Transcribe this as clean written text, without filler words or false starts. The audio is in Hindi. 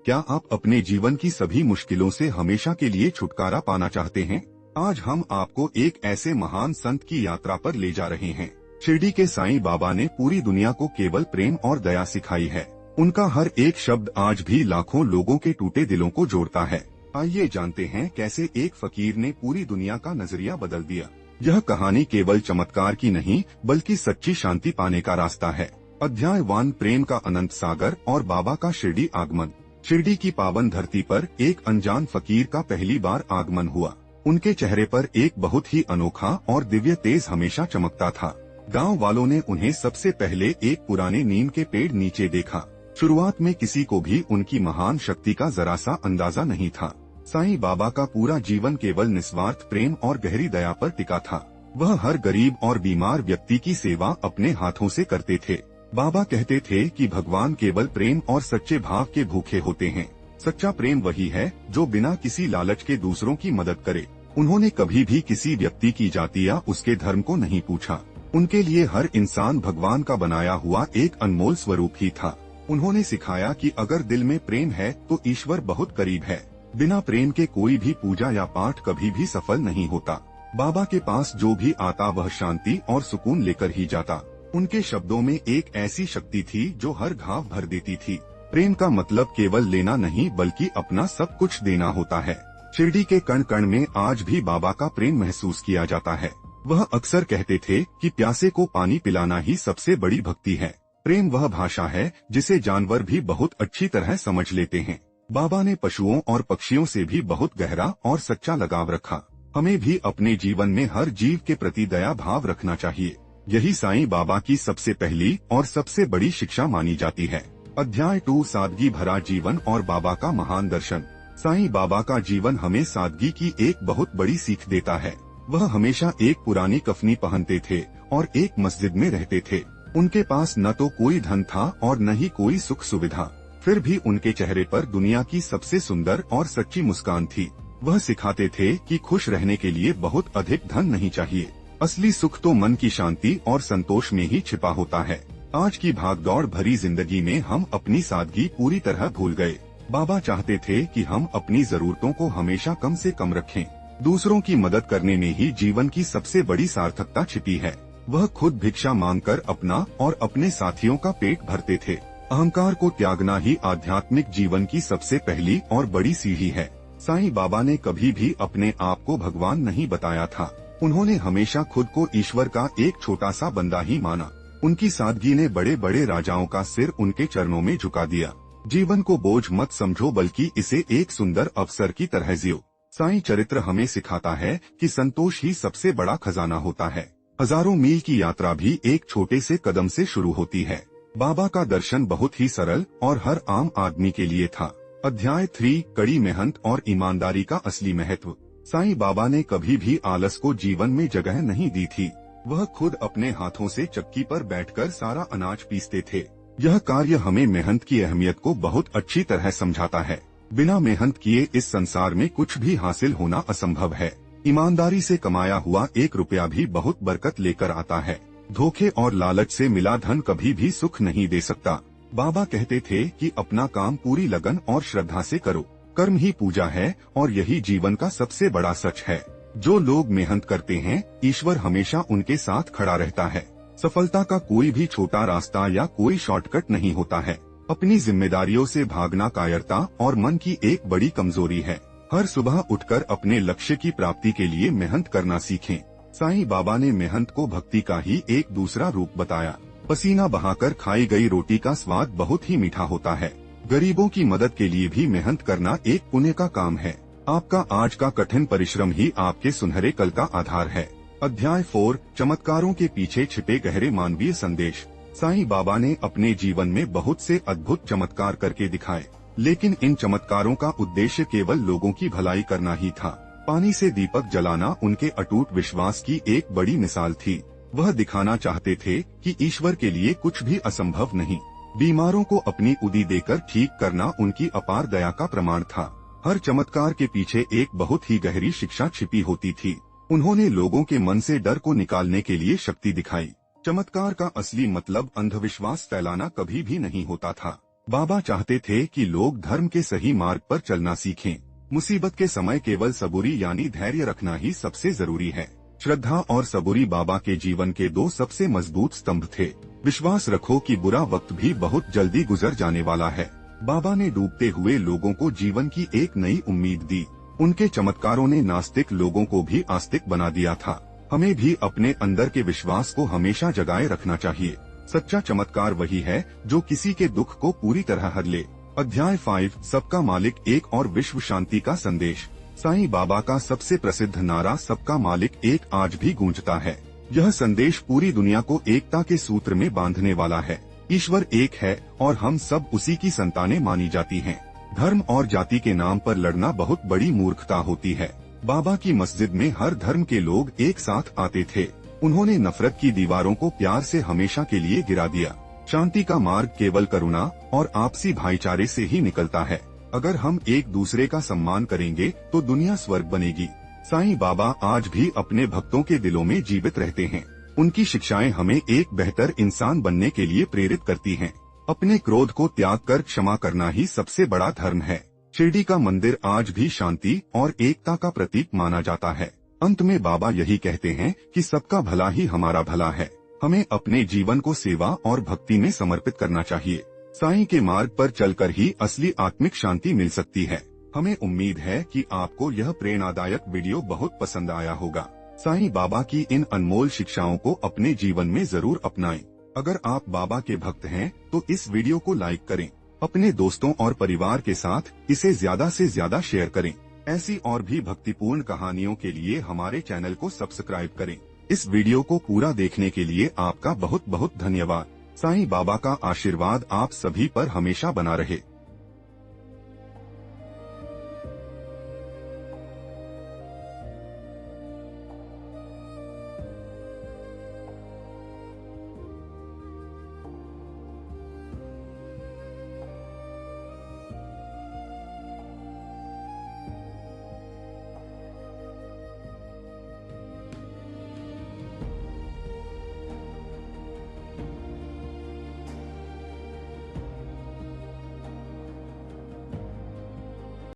क्या आप अपने जीवन की सभी मुश्किलों से हमेशा के लिए छुटकारा पाना चाहते हैं? आज हम आपको एक ऐसे महान संत की यात्रा पर ले जा रहे हैं। शिरडी के साईं बाबा ने पूरी दुनिया को केवल प्रेम और दया सिखाई है। उनका हर एक शब्द आज भी लाखों लोगों के टूटे दिलों को जोड़ता है। आइए जानते हैं कैसे एक फकीर ने पूरी दुनिया का नजरिया बदल दिया। यह कहानी केवल चमत्कार की नहीं बल्कि सच्ची शांति पाने का रास्ता है। अध्याय 1, प्रेम का अनंत सागर और बाबा का शिरडी आगमन। शिरडी की पावन धरती पर एक अनजान फकीर का पहली बार आगमन हुआ। उनके चेहरे पर एक बहुत ही अनोखा और दिव्य तेज हमेशा चमकता था। गांव वालों ने उन्हें सबसे पहले एक पुराने नीम के पेड़ नीचे देखा। शुरुआत में किसी को भी उनकी महान शक्ति का जरा सा अंदाजा नहीं था। साईं बाबा का पूरा जीवन केवल निस्वार्थ प्रेम और गहरी दया पर टिका था। वह हर गरीब और बीमार व्यक्ति की सेवा अपने हाथों से करते थे। बाबा कहते थे कि भगवान केवल प्रेम और सच्चे भाव के भूखे होते हैं। सच्चा प्रेम वही है जो बिना किसी लालच के दूसरों की मदद करे। उन्होंने कभी भी किसी व्यक्ति की जाति या उसके धर्म को नहीं पूछा। उनके लिए हर इंसान भगवान का बनाया हुआ एक अनमोल स्वरूप ही था। उन्होंने सिखाया कि अगर दिल में प्रेम है तो ईश्वर बहुत करीब है। बिना प्रेम के कोई भी पूजा या पाठ कभी भी सफल नहीं होता। बाबा के पास जो भी आता वह शांति और सुकून लेकर ही जाता। उनके शब्दों में एक ऐसी शक्ति थी जो हर घाव भर देती थी। प्रेम का मतलब केवल लेना नहीं बल्कि अपना सब कुछ देना होता है। शिरडी के कण कण में आज भी बाबा का प्रेम महसूस किया जाता है। वह अक्सर कहते थे कि प्यासे को पानी पिलाना ही सबसे बड़ी भक्ति है। प्रेम वह भाषा है जिसे जानवर भी बहुत अच्छी तरह समझ लेते हैं। बाबा ने पशुओं और पक्षियों से भी बहुत गहरा और सच्चा लगाव रखा। हमें भी अपने जीवन में हर जीव के प्रति दया भाव रखना चाहिए। यही साईं बाबा की सबसे पहली और सबसे बड़ी शिक्षा मानी जाती है। अध्याय 2, सादगी भरा जीवन और बाबा का महान दर्शन। साईं बाबा का जीवन हमें सादगी की एक बहुत बड़ी सीख देता है। वह हमेशा एक पुरानी कफनी पहनते थे और एक मस्जिद में रहते थे। उनके पास न तो कोई धन था और न ही कोई सुख सुविधा। फिर भी उनके चेहरे पर दुनिया की सबसे सुंदर और सच्ची मुस्कान थी। वह सिखाते थे कि खुश रहने के लिए बहुत अधिक धन नहीं चाहिए। असली सुख तो मन की शांति और संतोष में ही छिपा होता है। आज की भागदौड़ भरी जिंदगी में हम अपनी सादगी पूरी तरह भूल गए। बाबा चाहते थे कि हम अपनी जरूरतों को हमेशा कम से कम रखें। दूसरों की मदद करने में ही जीवन की सबसे बड़ी सार्थकता छिपी है। वह खुद भिक्षा मांगकर अपना और अपने साथियों का पेट भरते थे। अहंकार को त्यागना ही आध्यात्मिक जीवन की सबसे पहली और बड़ी सीढ़ी है। साईं बाबा ने कभी भी अपने आप को भगवान नहीं बताया था। उन्होंने हमेशा खुद को ईश्वर का एक छोटा सा बंदा ही माना। उनकी सादगी ने बड़े बड़े राजाओं का सिर उनके चरणों में झुका दिया। जीवन को बोझ मत समझो बल्कि इसे एक सुंदर अवसर की तरह जियो। साईं चरित्र हमें सिखाता है कि संतोष ही सबसे बड़ा खजाना होता है। हजारों मील की यात्रा भी एक छोटे से कदम से शुरू होती है। बाबा का दर्शन बहुत ही सरल और हर आम आदमी के लिए था। अध्याय 3, कड़ी मेहनत और ईमानदारी का असली महत्व। साईं बाबा ने कभी भी आलस को जीवन में जगह नहीं दी थी। वह खुद अपने हाथों से चक्की पर बैठकर सारा अनाज पीसते थे। यह कार्य हमें मेहनत की अहमियत को बहुत अच्छी तरह समझाता है। बिना मेहनत किए इस संसार में कुछ भी हासिल होना असंभव है। ईमानदारी से कमाया हुआ 1 रुपया भी बहुत बरकत लेकर आता है। धोखे और लालच से मिला धन कभी भी सुख नहीं दे सकता। बाबा कहते थे कि अपना काम पूरी लगन और श्रद्धा से करो। कर्म ही पूजा है और यही जीवन का सबसे बड़ा सच है। जो लोग मेहनत करते हैं ईश्वर हमेशा उनके साथ खड़ा रहता है। सफलता का कोई भी छोटा रास्ता या कोई शॉर्टकट नहीं होता है। अपनी जिम्मेदारियों से भागना कायरता और मन की एक बड़ी कमजोरी है। हर सुबह उठकर अपने लक्ष्य की प्राप्ति के लिए मेहनत करना सीखें। साईं बाबा ने मेहनत को भक्ति का ही एक दूसरा रूप बताया। पसीना बहाकर खाई गई रोटी का स्वाद बहुत ही मीठा होता है। गरीबों की मदद के लिए भी मेहनत करना एक पुण्य का काम है। आपका आज का कठिन परिश्रम ही आपके सुनहरे कल का आधार है। अध्याय 4, चमत्कारों के पीछे छिपे गहरे मानवीय संदेश। साईं बाबा ने अपने जीवन में बहुत से अद्भुत चमत्कार करके दिखाए, लेकिन इन चमत्कारों का उद्देश्य केवल लोगों की भलाई करना ही था। पानी से दीपक जलाना उनके अटूट विश्वास की एक बड़ी मिसाल थी। वह दिखाना चाहते थे कि ईश्वर के लिए कुछ भी असंभव नहीं। बीमारों को अपनी उदी देकर ठीक करना उनकी अपार दया का प्रमाण था। हर चमत्कार के पीछे एक बहुत ही गहरी शिक्षा छिपी होती थी। उन्होंने लोगों के मन से डर को निकालने के लिए शक्ति दिखाई। चमत्कार का असली मतलब अंधविश्वास फैलाना कभी भी नहीं होता था। बाबा चाहते थे कि लोग धर्म के सही मार्ग पर चलना सीखें। मुसीबत के समय केवल सबूरी यानी धैर्य रखना ही सबसे जरूरी है। श्रद्धा और सबूरी बाबा के जीवन के दो सबसे मजबूत स्तंभ थे। विश्वास रखो कि बुरा वक्त भी बहुत जल्दी गुजर जाने वाला है। बाबा ने डूबते हुए लोगों को जीवन की एक नई उम्मीद दी। उनके चमत्कारों ने नास्तिक लोगों को भी आस्तिक बना दिया था। हमें भी अपने अंदर के विश्वास को हमेशा जगाए रखना चाहिए। सच्चा चमत्कार वही है जो किसी के दुख को पूरी तरह हर ले। अध्याय 5 सबका मालिक एक और विश्व शांति का संदेश। साईं बाबा का सबसे प्रसिद्ध नारा सबका मालिक एक आज भी गूंजता है। यह संदेश पूरी दुनिया को एकता के सूत्र में बांधने वाला है। ईश्वर एक है और हम सब उसी की संतानें मानी जाती हैं। धर्म और जाति के नाम पर लड़ना बहुत बड़ी मूर्खता होती है। बाबा की मस्जिद में हर धर्म के लोग एक साथ आते थे। उन्होंने नफरत की दीवारों को प्यार से हमेशा के लिए गिरा दिया। शांति का मार्ग केवल करुणा और आपसी भाईचारे से ही निकलता है। अगर हम एक दूसरे का सम्मान करेंगे तो दुनिया स्वर्ग बनेगी। साईं बाबा आज भी अपने भक्तों के दिलों में जीवित रहते हैं। उनकी शिक्षाएं हमें एक बेहतर इंसान बनने के लिए प्रेरित करती हैं। अपने क्रोध को त्याग कर क्षमा करना ही सबसे बड़ा धर्म है। शिरडी का मंदिर आज भी शांति और एकता का प्रतीक माना जाता है। अंत में बाबा यही कहते हैं कि सबका भला ही हमारा भला है। हमें अपने जीवन को सेवा और भक्ति में समर्पित करना चाहिए। साईं के मार्ग पर चलकर ही असली आत्मिक शांति मिल सकती है। हमें उम्मीद है कि आपको यह प्रेरणादायक वीडियो बहुत पसंद आया होगा। साईं बाबा की इन अनमोल शिक्षाओं को अपने जीवन में जरूर अपनाएं। अगर आप बाबा के भक्त हैं तो इस वीडियो को लाइक करें। अपने दोस्तों और परिवार के साथ इसे ज्यादा से ज्यादा शेयर करें। ऐसी और भी भक्तिपूर्ण कहानियों के लिए हमारे चैनल को सब्सक्राइब करें। इस वीडियो को पूरा देखने के लिए आपका बहुत बहुत धन्यवाद। साईं बाबा का आशीर्वाद आप सभी पर हमेशा बना रहे।